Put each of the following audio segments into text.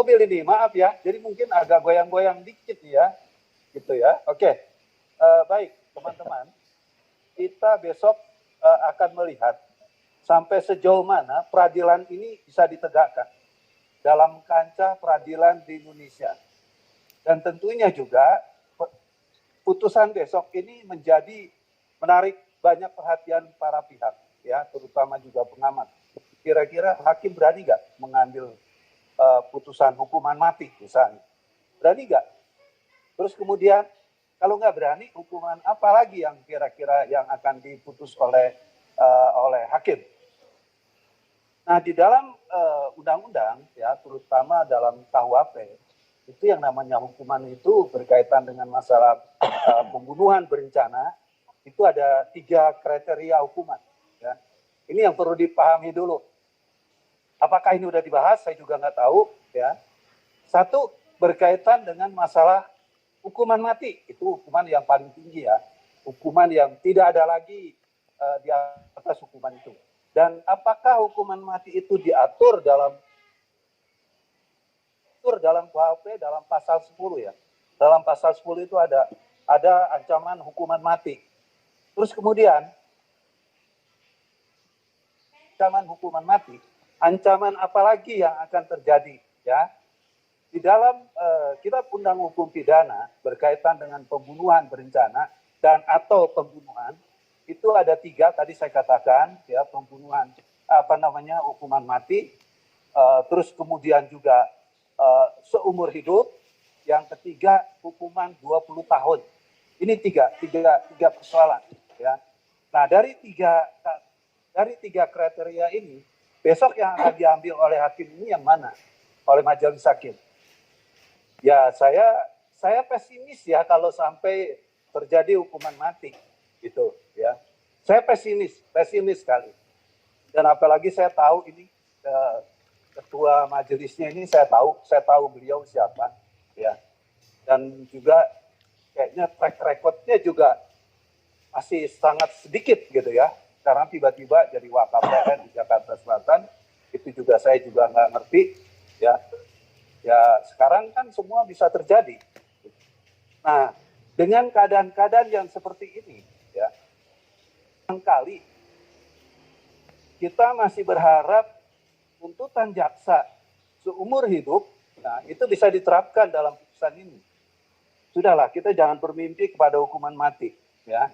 mobil ini, maaf ya. Jadi mungkin agak goyang-goyang dikit ya, gitu ya. Oke, baik teman-teman. Kita besok akan melihat sampai sejauh mana peradilan ini bisa ditegakkan dalam kancah peradilan di Indonesia. Dan tentunya juga putusan besok ini menjadi menarik banyak perhatian para pihak, ya, terutama juga pengamat. Kira-kira hakim berani nggak mengambil putusan hukuman mati misalnya? Berani nggak? Terus kemudian kalau nggak berani, hukuman apa lagi yang kira-kira yang akan diputus oleh hakim? Nah, di dalam undang-undang, ya, terutama dalam KUHP, itu yang namanya hukuman itu berkaitan dengan masalah pembunuhan berencana, itu ada 3 kriteria hukuman. Ya. Ini yang perlu dipahami dulu. Apakah ini sudah dibahas? Saya juga nggak tahu. Ya. 1, berkaitan dengan masalah hukuman mati. Itu hukuman yang paling tinggi ya. Hukuman yang tidak ada lagi di atas hukuman itu. Dan apakah hukuman mati itu diatur dalam KUHP dalam pasal 10 ya. Dalam pasal 10 itu ada ancaman hukuman mati. Terus kemudian ancaman hukuman mati, ancaman apa lagi yang akan terjadi ya? Di dalam kitab undang hukum pidana berkaitan dengan pembunuhan berencana dan atau pembunuhan itu ada 3 tadi saya katakan ya, pembunuhan hukuman mati, terus kemudian juga seumur hidup, yang ketiga hukuman 20 tahun. Ini tiga persoalan ya. Nah, dari tiga kriteria ini besok yang akan diambil oleh hakim ini yang mana? Oleh majelis hakim. Ya, saya pesimis ya kalau sampai terjadi hukuman mati gitu ya. Saya pesimis sekali. Dan apalagi saya tahu ini ketua majelisnya ini saya tahu beliau siapa ya. Dan juga kayaknya track recordnya juga masih sangat sedikit gitu ya. Karena tiba-tiba jadi Wakapolres di Jakarta Selatan, itu juga saya juga nggak ngerti ya. Ya sekarang kan semua bisa terjadi. Nah, dengan keadaan-keadaan yang seperti ini, ya, kali kita masih berharap tuntutan jaksa seumur hidup, nah itu bisa diterapkan dalam putusan ini. Sudahlah, kita jangan bermimpi kepada hukuman mati, ya.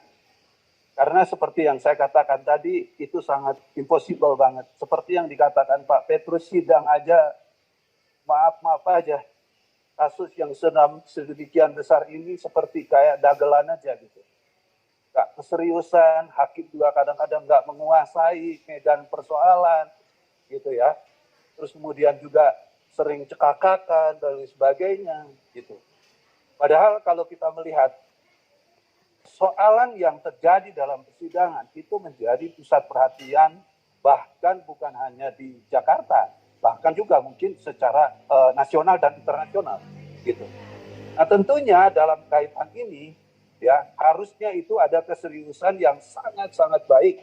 Karena seperti yang saya katakan tadi, itu sangat impossible banget. Seperti yang dikatakan Pak Petrus, sidang aja maaf aja, kasus yang sedemikian besar ini seperti kayak dagelan aja gitu. Gak keseriusan, hakim juga kadang-kadang gak menguasai medan persoalan gitu ya. Terus kemudian juga sering cekakakan dan sebagainya gitu. Padahal kalau kita melihat soalan yang terjadi dalam persidangan itu menjadi pusat perhatian, bahkan bukan hanya di Jakarta, bahkan juga mungkin secara nasional dan internasional gitu. Nah, tentunya dalam kaitan ini ya harusnya itu ada keseriusan yang sangat-sangat baik,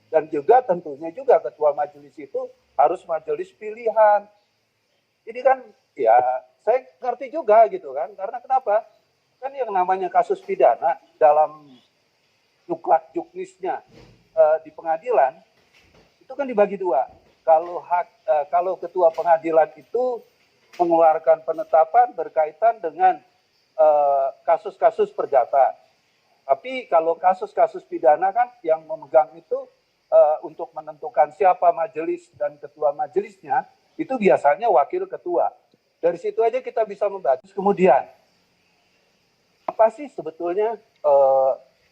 dan juga tentunya juga ketua majelis itu harus majelis pilihan. Ini kan ya saya ngerti juga gitu kan, karena kenapa? Kan yang namanya kasus pidana dalam juklak juknisnya di pengadilan itu kan dibagi 2. Kalau ketua pengadilan itu mengeluarkan penetapan berkaitan dengan kasus-kasus perdata. Tapi kalau kasus-kasus pidana kan yang memegang itu untuk menentukan siapa majelis dan ketua majelisnya itu biasanya wakil ketua. Dari situ aja kita bisa membaca. Kemudian apa sih sebetulnya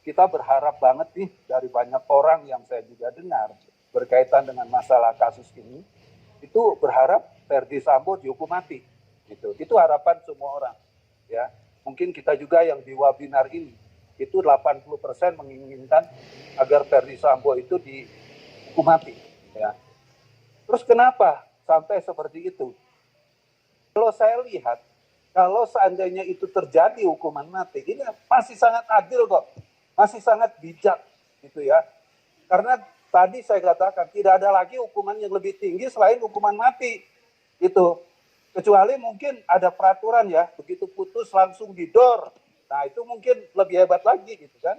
kita berharap banget nih dari banyak orang yang saya juga dengar berkaitan dengan masalah kasus ini, itu berharap Ferdy Sambo dihukum mati. Gitu. Itu harapan semua orang. Ya, mungkin kita juga yang di webinar ini, itu 80% menginginkan agar Ferdy Sambo itu dihukum mati. Ya. Terus kenapa sampai seperti itu? Kalau saya lihat, kalau seandainya itu terjadi hukuman mati, ini masih sangat adil kok, masih sangat bijak, gitu ya. Karena tadi saya katakan tidak ada lagi hukuman yang lebih tinggi selain hukuman mati, gitu. Kecuali mungkin ada peraturan ya, begitu putus langsung didor. Nah itu mungkin lebih hebat lagi gitu kan.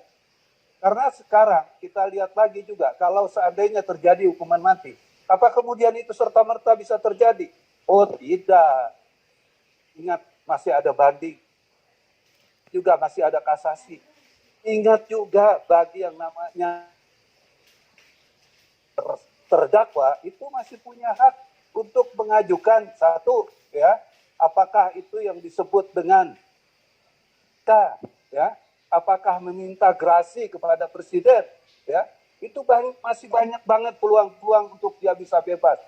Karena sekarang kita lihat lagi juga, kalau seandainya terjadi hukuman mati, apa kemudian itu serta-merta bisa terjadi? Oh tidak. Ingat, masih ada banding, juga masih ada kasasi. Ingat juga bagi yang namanya terdakwa itu masih punya hak untuk mengajukan satu ya, apakah itu yang disebut dengan K ya, apakah meminta grasi kepada presiden ya, itu masih banyak banget peluang-peluang untuk dia bisa bebas.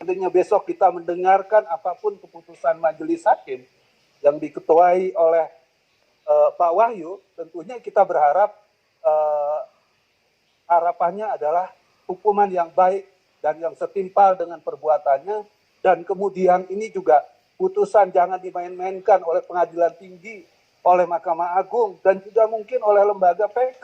Seandainya besok kita mendengarkan apapun keputusan majelis hakim yang diketuai oleh Pak Wahyu, tentunya kita berharap harapannya adalah hukuman yang baik dan yang setimpal dengan perbuatannya, dan kemudian ini juga putusan jangan dimain-mainkan oleh pengadilan tinggi, oleh Mahkamah Agung, dan juga mungkin oleh lembaga PK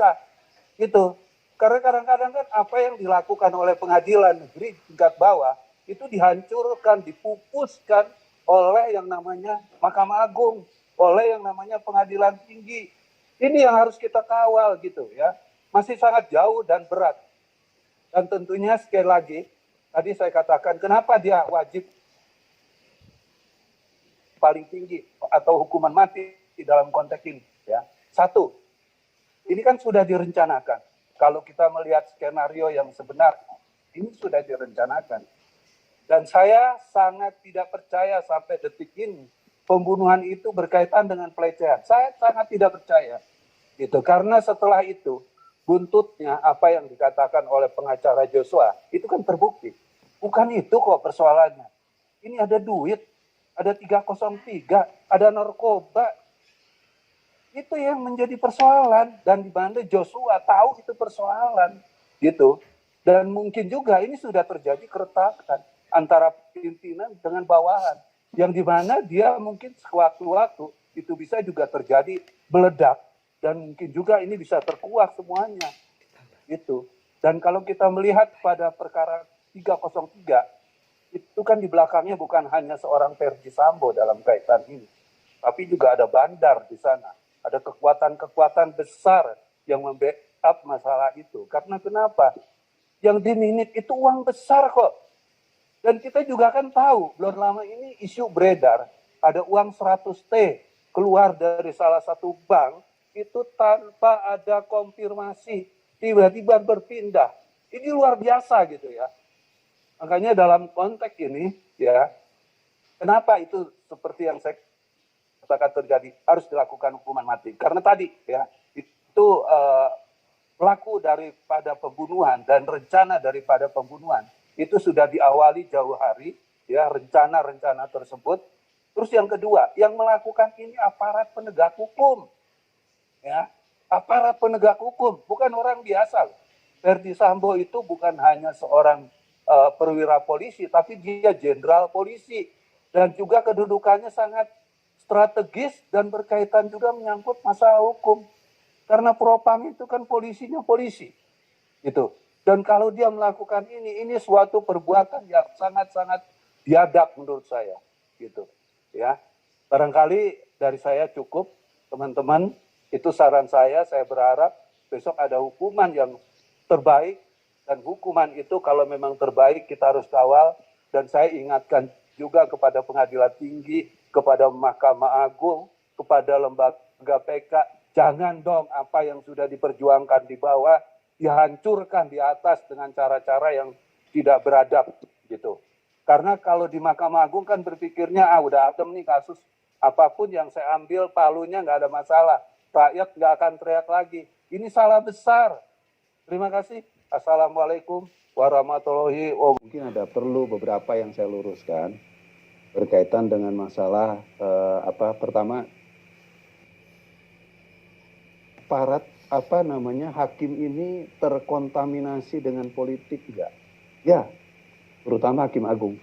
gitu. Karena kadang-kadang kan apa yang dilakukan oleh pengadilan negeri tingkat bawah itu dihancurkan, dipupuskan oleh yang namanya Mahkamah Agung, oleh yang namanya pengadilan tinggi. Ini yang harus kita kawal gitu ya. Masih sangat jauh dan berat. Dan tentunya sekali lagi, tadi saya katakan kenapa dia wajib paling tinggi atau hukuman mati di dalam konteks ini. Ya. Satu, ini kan sudah direncanakan. Kalau kita melihat skenario yang sebenarnya, ini sudah direncanakan. Dan saya sangat tidak percaya sampai detik ini pembunuhan itu berkaitan dengan pelecehan. Saya sangat tidak percaya. Gitu. Karena setelah itu, buntutnya apa yang dikatakan oleh pengacara Joshua, itu kan terbukti. Bukan itu kok persoalannya. Ini ada duit, ada 303, ada narkoba. Itu yang menjadi persoalan. Dan di mana Joshua tahu itu persoalan. Gitu. Dan mungkin juga ini sudah terjadi keretakan antara pimpinan dengan bawahan. Yang di mana dia mungkin sewaktu-waktu itu bisa juga terjadi meledak. Dan mungkin juga ini bisa terkuak semuanya. Gitu. Dan kalau kita melihat pada perkara 303, itu kan di belakangnya bukan hanya seorang Ferdi Sambo dalam kaitan ini. Tapi juga ada bandar di sana. Ada kekuatan-kekuatan besar yang membackup masalah itu. Karena kenapa? Yang diminit itu uang besar kok. Dan kita juga kan tahu, belum lama ini isu beredar, ada uang 100T keluar dari salah satu bank, itu tanpa ada konfirmasi, tiba-tiba berpindah. Ini luar biasa gitu ya. Makanya dalam konteks ini, ya, kenapa itu seperti yang saya katakan terjadi, harus dilakukan hukuman mati. Karena tadi, ya, itu pelaku daripada pembunuhan dan rencana daripada pembunuhan, itu sudah diawali jauh hari, ya, rencana-rencana tersebut. Terus yang kedua, yang melakukan ini aparat penegak hukum. Ya, aparat penegak hukum, bukan orang biasa. Ferdi Sambo itu bukan hanya seorang perwira polisi, tapi dia jenderal polisi. Dan juga kedudukannya sangat strategis dan berkaitan juga menyangkut masalah hukum. Karena propam itu kan polisinya polisi. Gitu. Dan kalau dia melakukan ini suatu perbuatan yang sangat-sangat biadab menurut saya. Gitu. Ya. Barangkali dari saya cukup, teman-teman. Itu saran saya berharap besok ada hukuman yang terbaik, dan hukuman itu kalau memang terbaik kita harus kawal. Dan saya ingatkan juga kepada pengadilan tinggi, kepada Mahkamah Agung, kepada lembaga PK, jangan dong apa yang sudah diperjuangkan di bawah dihancurkan di atas dengan cara-cara yang tidak beradab gitu. Karena kalau di Mahkamah Agung kan berpikirnya udah adem nih kasus, apapun yang saya ambil palunya nggak ada masalah. Rakyat nggak akan teriak lagi. Ini salah besar. Terima kasih. Assalamualaikum warahmatullahi wabarakatuh. Mungkin ada perlu beberapa yang saya luruskan berkaitan dengan masalah pertama, aparat hakim ini terkontaminasi dengan politik enggak? Ya, terutama hakim agung.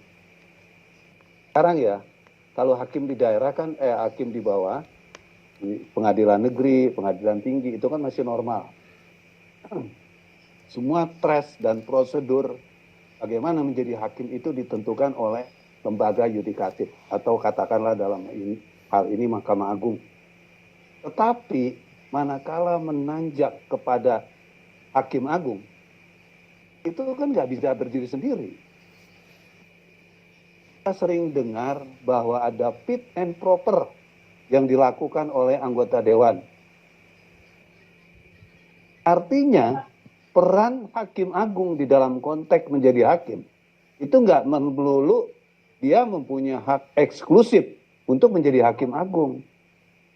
Sekarang ya, kalau hakim di daerah kan hakim di bawah, pengadilan negeri, pengadilan tinggi, itu kan masih normal. Semua trace dan prosedur bagaimana menjadi hakim itu ditentukan oleh lembaga yudikatif atau katakanlah dalam hal ini Mahkamah Agung. Tetapi manakala menanjak kepada Hakim Agung, itu kan nggak bisa berdiri sendiri. Kita sering dengar bahwa ada fit and proper yang dilakukan oleh anggota dewan. Artinya peran Hakim Agung di dalam konteks menjadi hakim itu nggak melulu dia mempunyai hak eksklusif untuk menjadi Hakim Agung.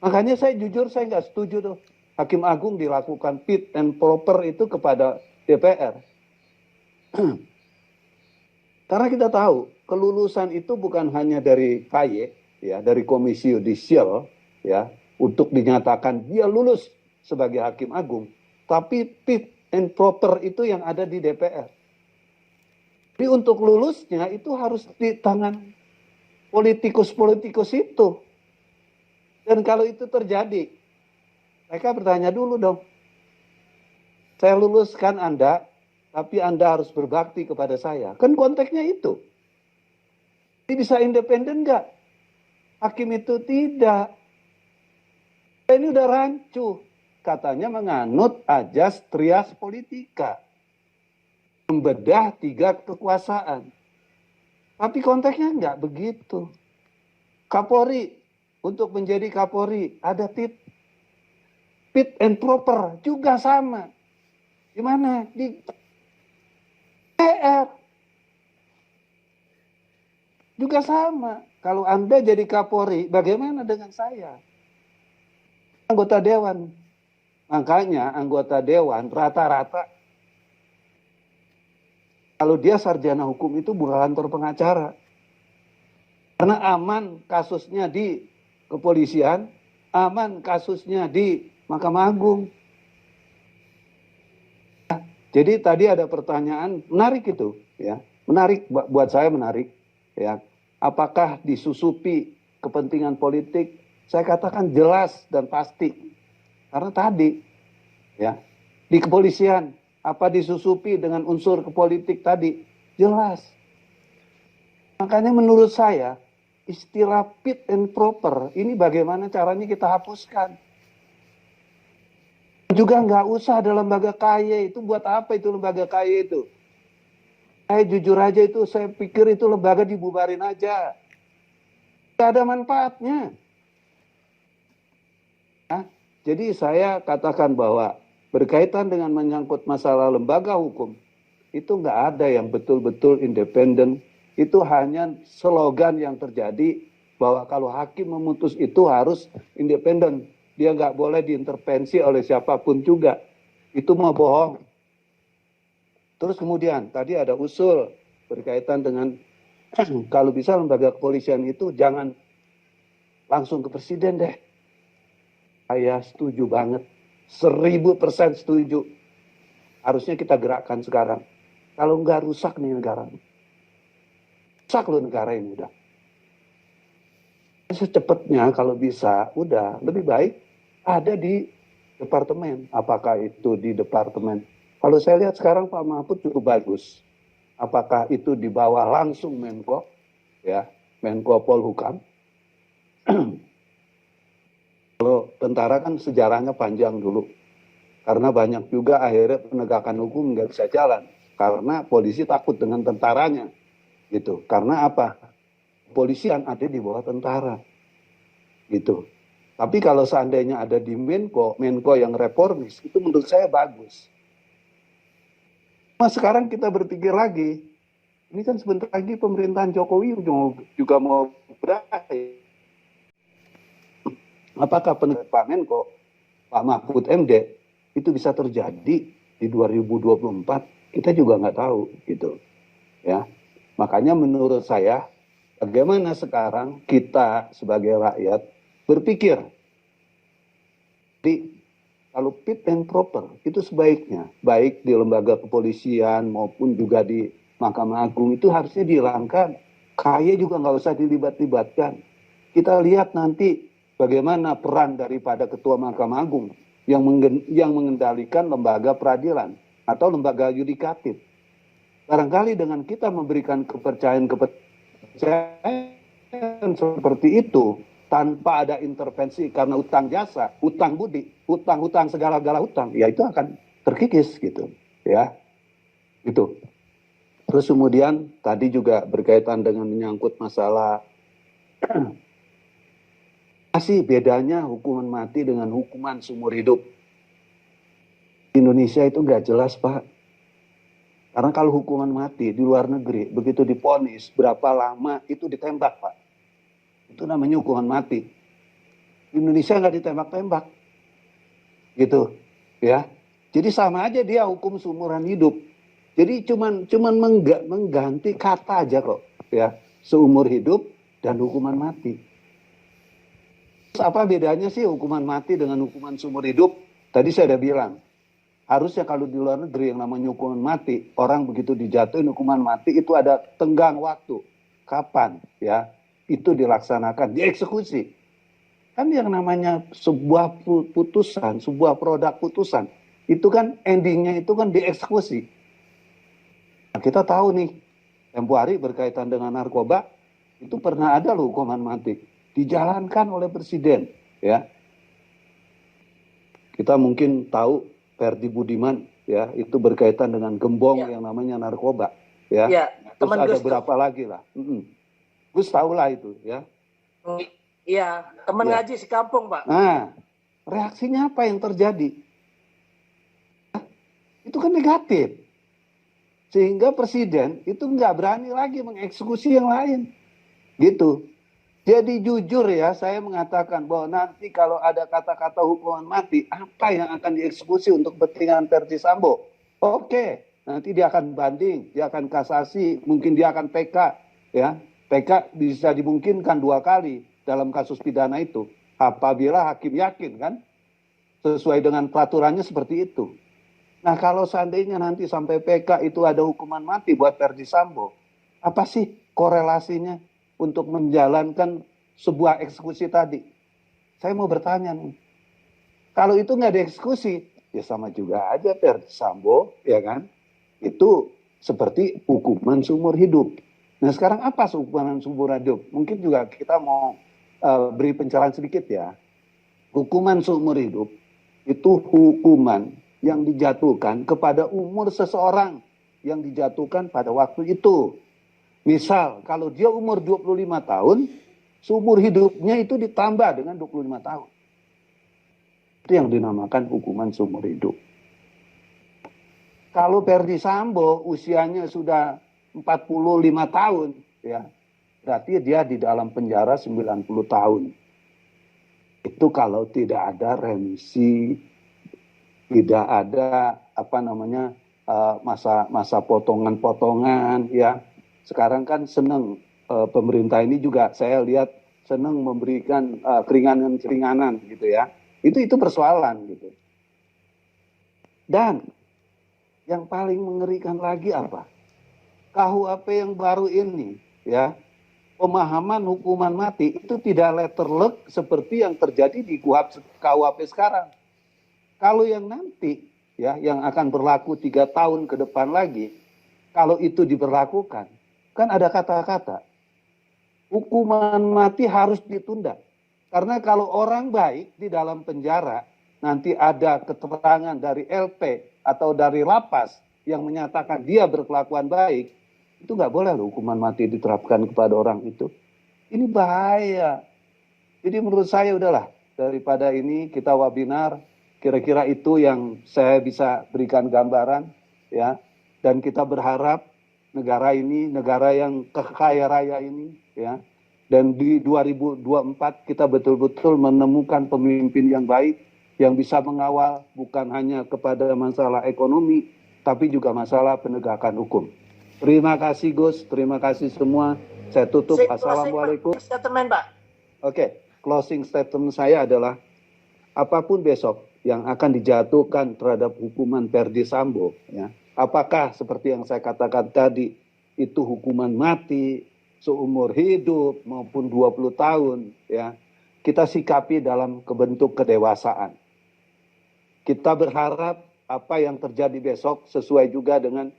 Makanya saya jujur saya nggak setuju tuh Hakim Agung dilakukan fit and proper itu kepada DPR. Karena kita tahu kelulusan itu bukan hanya dari KY, ya, dari Komisi Yudisial, ya, untuk dinyatakan dia lulus sebagai Hakim Agung, tapi fit and proper itu yang ada di DPR. Jadi untuk lulusnya itu harus di tangan politikus-politikus itu. Dan kalau itu terjadi, mereka bertanya dulu dong, saya luluskan Anda, tapi Anda harus berbakti kepada saya. Kan konteksnya itu. Ini bisa independen nggak? Hakim itu tidak. Ini udah rancu. Katanya menganut ajas trias politika. Membedah 3 kekuasaan. Tapi konteksnya nggak begitu. Kapolri, untuk menjadi Kapolri, ada fit and proper, juga sama. Gimana? Di PR juga sama. Kalau Anda jadi Kapolri, bagaimana dengan saya? Anggota Dewan. Makanya anggota Dewan rata-rata, kalau dia sarjana hukum itu bukan kantor pengacara. Karena aman kasusnya di kepolisian, aman kasusnya di Mahkamah Agung. Jadi tadi ada pertanyaan menarik itu, ya, menarik buat saya menarik, ya. Apakah disusupi kepentingan politik? Saya katakan jelas dan pasti, karena tadi, ya, di kepolisian apa disusupi dengan unsur kepolitik tadi? Jelas. Makanya menurut saya istilah fit and proper ini bagaimana caranya kita hapuskan? Juga nggak usah ada lembaga KY, itu buat apa itu lembaga KY itu? Saya jujur aja itu, saya pikir itu lembaga dibubarin aja. Nggak ada manfaatnya. Nah, jadi saya katakan bahwa berkaitan dengan menyangkut masalah lembaga hukum, itu nggak ada yang betul-betul independen. Itu hanya slogan yang terjadi bahwa kalau hakim memutus itu harus independen. Dia nggak boleh diintervensi oleh siapapun juga. Itu mah bohong. Terus kemudian tadi ada usul berkaitan dengan kalau bisa lembaga kepolisian itu jangan langsung ke presiden deh. Saya setuju banget. 1000% setuju. Harusnya kita gerakkan sekarang. Kalau nggak rusak nih negara. Rusak loh negara ini udah. Secepatnya kalau bisa, udah lebih baik ada di departemen. Apakah itu di departemen? Kalau saya lihat sekarang Pak Mahfud cukup bagus. Apakah itu di bawah langsung Menko, ya, Menko Polhukam? Kalau tentara kan sejarahnya panjang dulu. Karena banyak juga akhirnya penegakan hukum nggak bisa jalan. Karena polisi takut dengan tentaranya. Gitu. Karena apa? Kepolisian ada di bawah tentara. Gitu. Tapi kalau seandainya ada di Menko yang reformis, itu menurut saya bagus. Mas sekarang kita berpikir lagi, ini kan sebentar lagi pemerintahan Jokowi juga mau berakhir. Apakah penegakan Pak Menko, Pak Mahfud MD, itu bisa terjadi di 2024? Kita juga nggak tahu, gitu. Ya, makanya menurut saya, bagaimana sekarang kita sebagai rakyat berpikir, jadi kalau fit and proper itu sebaiknya, baik di lembaga kepolisian maupun juga di Mahkamah Agung itu harusnya dihilangkan. KY juga nggak usah dilibat-libatkan. Kita lihat nanti bagaimana peran daripada Ketua Mahkamah Agung yang mengendalikan lembaga peradilan atau lembaga yudikatif. Barangkali dengan kita memberikan kepercayaan kepada penyelesaian seperti itu tanpa ada intervensi karena utang jasa, utang budi, hutang-hutang segala-gala hutang, ya itu akan terkikis gitu, ya. Itu. Terus kemudian tadi juga berkaitan dengan menyangkut masalah apa sih bedanya hukuman mati dengan hukuman seumur hidup? Di Indonesia itu nggak jelas, Pak. Karena kalau hukuman mati di luar negeri, begitu diponis, berapa lama itu ditembak, Pak. Itu namanya hukuman mati. Di Indonesia nggak ditembak-tembak. Gitu, ya. Jadi sama aja dia hukum seumuran hidup. Jadi cuman mengganti kata aja kok, ya. Seumur hidup dan hukuman mati. Terus apa bedanya sih hukuman mati dengan hukuman seumur hidup? Tadi saya udah bilang. Harusnya kalau di luar negeri yang namanya hukuman mati, orang begitu dijatuhin hukuman mati itu ada tenggang waktu. Kapan ya itu dilaksanakan, dieksekusi. Kan yang namanya sebuah putusan, sebuah produk putusan, itu kan endingnya itu kan dieksekusi. Nah, kita tahu nih, tempo hari berkaitan dengan narkoba, itu pernah ada loh hukuman mati. Dijalankan oleh presiden. Ya. Kita mungkin tahu Ferdi Budiman ya itu berkaitan dengan gembong yang namanya narkoba ya. Terus ada berapa lagi lah. Gus tahu lah itu ya. Iya, teman ngaji si kampung, Pak. Nah, reaksinya apa yang terjadi? Itu kan negatif. Sehingga presiden itu nggak berani lagi mengeksekusi yang lain. Gitu. Jadi jujur ya, saya mengatakan bahwa nanti kalau ada kata-kata hukuman mati, apa yang akan dieksekusi untuk kepentingan Verdi Sambo? Oke, nanti dia akan banding, dia akan kasasi, mungkin dia akan PK, ya. PK bisa dimungkinkan 2 kali dalam kasus pidana itu, apabila hakim yakin kan, sesuai dengan peraturannya seperti itu. Nah kalau seandainya nanti sampai PK itu ada hukuman mati buat Verdi Sambo, apa sih korelasinya untuk menjalankan sebuah eksekusi tadi? Saya mau bertanya nih, kalau itu nggak dieksekusi, ya sama juga aja Verdi Sambo, ya kan? Itu seperti hukuman seumur hidup. Nah sekarang apa hukuman seumur hidup? Mungkin juga kita mau beri pencerahan sedikit ya. Hukuman seumur hidup itu hukuman yang dijatuhkan kepada umur seseorang yang dijatuhkan pada waktu itu. Misal, kalau dia umur 25 tahun, seumur hidupnya itu ditambah dengan 25 tahun. Itu yang dinamakan hukuman seumur hidup. Kalau Verdi Sambo usianya sudah 45 tahun, ya, berarti dia di dalam penjara 90 tahun. Itu kalau tidak ada remisi, tidak ada masa potongan-potongan, ya. Sekarang kan senang pemerintah ini juga saya lihat senang memberikan keringanan-keringanan gitu ya. Itu persoalan gitu. Dan yang paling mengerikan lagi apa? KUHP yang baru ini ya, pemahaman hukuman mati itu tidak letterlek seperti yang terjadi di KUHP sekarang. Kalau yang nanti ya yang akan berlaku 3 tahun ke depan lagi, kalau itu diberlakukan, kan ada kata-kata hukuman mati harus ditunda. Karena kalau orang baik di dalam penjara, nanti ada keterangan dari LP atau dari lapas yang menyatakan dia berkelakuan baik, itu nggak boleh loh hukuman mati diterapkan kepada orang itu. Ini bahaya. Jadi menurut saya udahlah, daripada ini kita webinar, kira-kira itu yang saya bisa berikan gambaran, ya. Dan kita berharap negara ini, negara yang kaya raya ini, ya, dan di 2024 kita betul-betul menemukan pemimpin yang baik, yang bisa mengawal bukan hanya kepada masalah ekonomi, tapi juga masalah penegakan hukum. Terima kasih Gus, terima kasih semua. Saya tutup. Assalamualaikum. Statement, Pak. Oke, closing statement saya adalah apapun besok yang akan dijatuhkan terhadap hukuman Verdi Sambo, ya. Apakah seperti yang saya katakan tadi, itu hukuman mati, seumur hidup, maupun 20 tahun, ya, kita sikapi dalam bentuk kedewasaan. Kita berharap apa yang terjadi besok sesuai juga dengan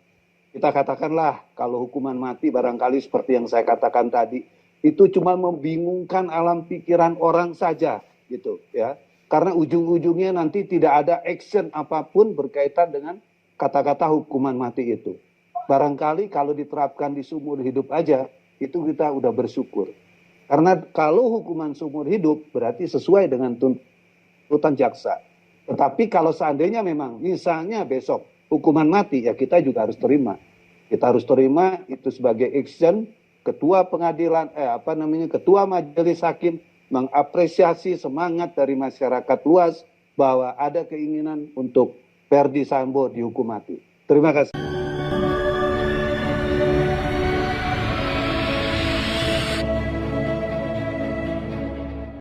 kita katakanlah kalau hukuman mati barangkali seperti yang saya katakan tadi, itu cuma membingungkan alam pikiran orang saja gitu ya. Karena ujung-ujungnya nanti tidak ada action apapun berkaitan dengan kata-kata hukuman mati itu. Barangkali kalau diterapkan di seumur hidup aja, itu kita udah bersyukur. Karena kalau hukuman seumur hidup berarti sesuai dengan tuntutan jaksa. Tetapi kalau seandainya memang misalnya besok hukuman mati, ya kita juga harus terima. Kita harus terima itu sebagai action. Ketua pengadilan, Ketua Majelis Hakim mengapresiasi semangat dari masyarakat luas bahwa ada keinginan untuk Ferdy Sambo dihukum mati. Terima kasih.